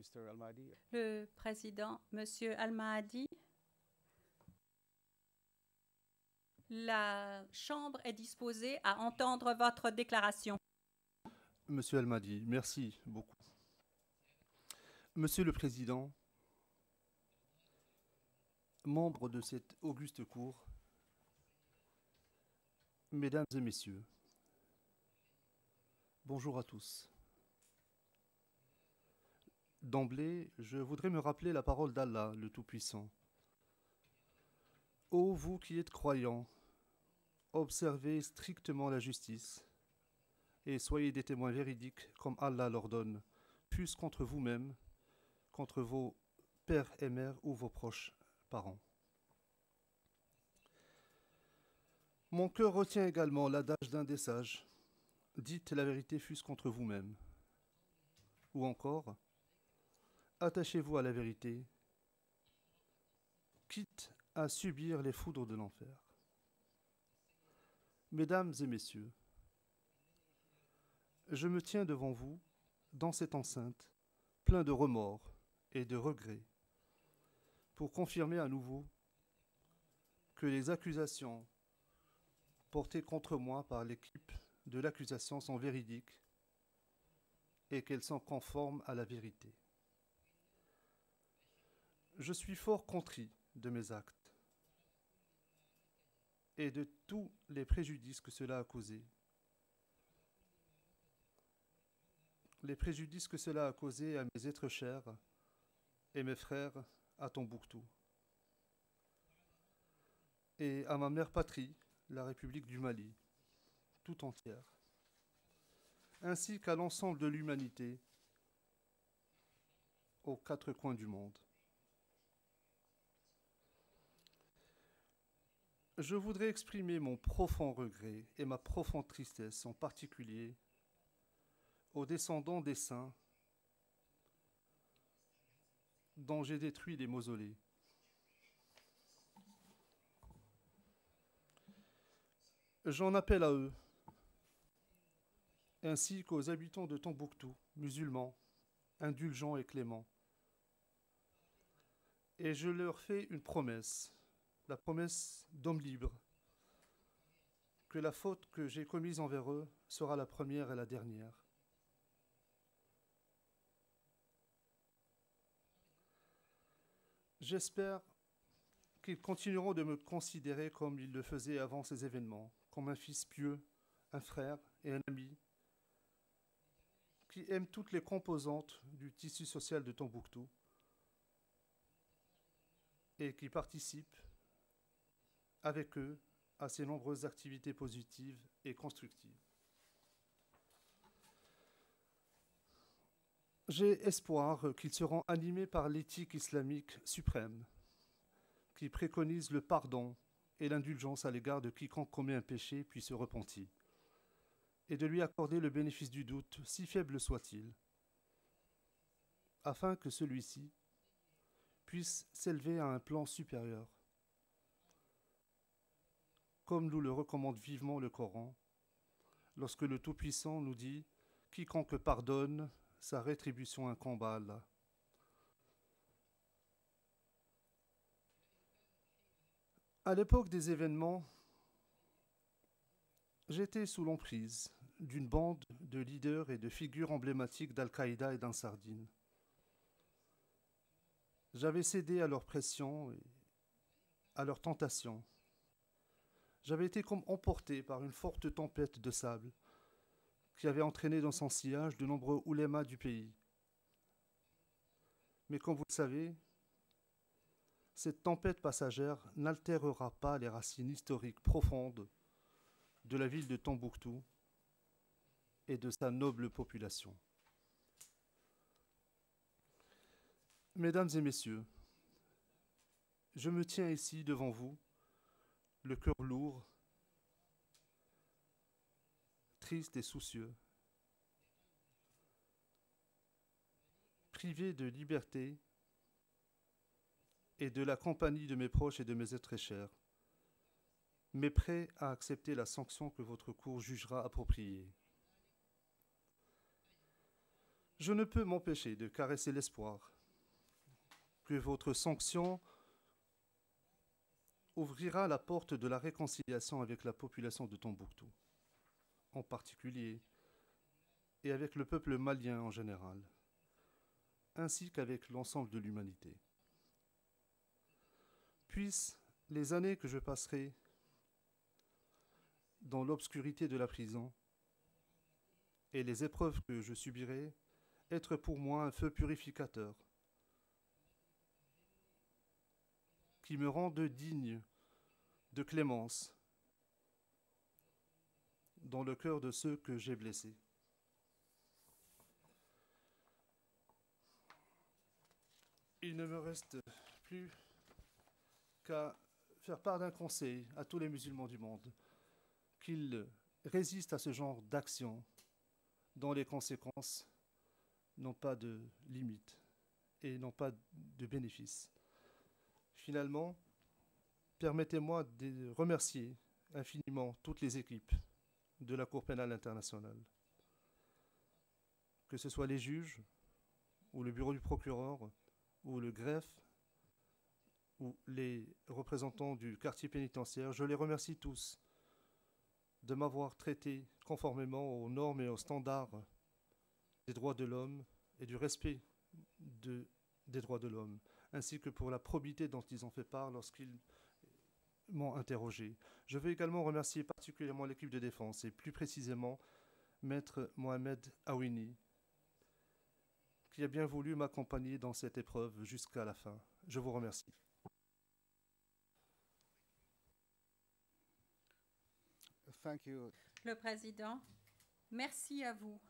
Mr. Al-Mahdi. Le président, Monsieur Al-Mahdi, la Chambre est disposée à entendre votre déclaration. Monsieur Al-Mahdi, merci beaucoup. Monsieur le Président, membres de cette auguste cour, Mesdames et Messieurs, bonjour à tous. D'emblée, je voudrais me rappeler la parole d'Allah, le Tout-Puissant. Ô vous qui êtes croyants, observez strictement la justice et soyez des témoins véridiques comme Allah l'ordonne, fût-ce contre vous-même, contre vos pères et mères ou vos proches parents. Mon cœur retient également l'adage d'un des sages, dites la vérité fût-ce contre vous-même. Ou encore, attachez-vous à la vérité, quitte à subir les foudres de l'enfer. Mesdames et messieurs, je me tiens devant vous, dans cette enceinte, plein de remords et de regrets, pour confirmer à nouveau que les accusations portées contre moi par l'équipe de l'accusation sont véridiques et qu'elles sont conformes à la vérité. Je suis fort contrit de mes actes et de tous les préjudices que cela a causés. Les préjudices que cela a causés à mes êtres chers et mes frères à Tombouctou, et à ma mère patrie, la République du Mali, tout entière, ainsi qu'à l'ensemble de l'humanité aux quatre coins du monde. Je voudrais exprimer mon profond regret et ma profonde tristesse, en particulier aux descendants des saints dont j'ai détruit les mausolées. J'en appelle à eux, ainsi qu'aux habitants de Tombouctou, musulmans, indulgents et cléments. Et je leur fais une promesse, la promesse d'homme libre, que la faute que j'ai commise envers eux sera la première et la dernière. J'espère qu'ils continueront de me considérer comme ils le faisaient avant ces événements, comme un fils pieux, un frère et un ami, qui aime toutes les composantes du tissu social de Tombouctou et qui participe avec eux à ces nombreuses activités positives et constructives. J'ai espoir qu'ils seront animés par l'éthique islamique suprême, qui préconise le pardon et l'indulgence à l'égard de quiconque commet un péché puis se repentit, et de lui accorder le bénéfice du doute, si faible soit-il, afin que celui-ci puisse s'élever à un plan supérieur, comme nous le recommande vivement le Coran, lorsque le Tout-Puissant nous dit « Quiconque pardonne, sa rétribution incombe à Allah ». À l'époque des événements, j'étais sous l'emprise d'une bande de leaders et de figures emblématiques d'Al-Qaïda et d'Ansardine. J'avais cédé à leurs pressions et à leurs tentations. J'avais été comme emporté par une forte tempête de sable qui avait entraîné dans son sillage de nombreux oulémas du pays. Mais comme vous le savez, cette tempête passagère n'altérera pas les racines historiques profondes de la ville de Tombouctou et de sa noble population. Mesdames et messieurs, je me tiens ici devant vous, le cœur lourd, triste et soucieux, privé de liberté et de la compagnie de mes proches et de mes êtres chers, mais prêt à accepter la sanction que votre cour jugera appropriée. Je ne peux m'empêcher de caresser l'espoir que votre sanction ouvrira la porte de la réconciliation avec la population de Tombouctou, en particulier, et avec le peuple malien en général, ainsi qu'avec l'ensemble de l'humanité. Puissent les années que je passerai dans l'obscurité de la prison et les épreuves que je subirai être pour moi un feu purificateur qui me rende digne de clémence dans le cœur de ceux que j'ai blessés. Il ne me reste plus qu'à faire part d'un conseil à tous les musulmans du monde, qu'ils résistent à ce genre d'action dont les conséquences n'ont pas de limite et n'ont pas de bénéfice. Finalement, permettez-moi de remercier infiniment toutes les équipes de la Cour pénale internationale, que ce soit les juges, ou le bureau du procureur, ou le greffe, ou les représentants du quartier pénitentiaire. Je les remercie tous de m'avoir traité conformément aux normes et aux standards des droits de l'homme et du respect des droits de l'homme, ainsi que pour la probité dont ils ont fait part lorsqu'ils m'ont interrogé. Je veux également remercier particulièrement l'équipe de défense et plus précisément Maître Mohamed Awini, qui a bien voulu m'accompagner dans cette épreuve jusqu'à la fin. Je vous remercie. Thank you. Le président, merci à vous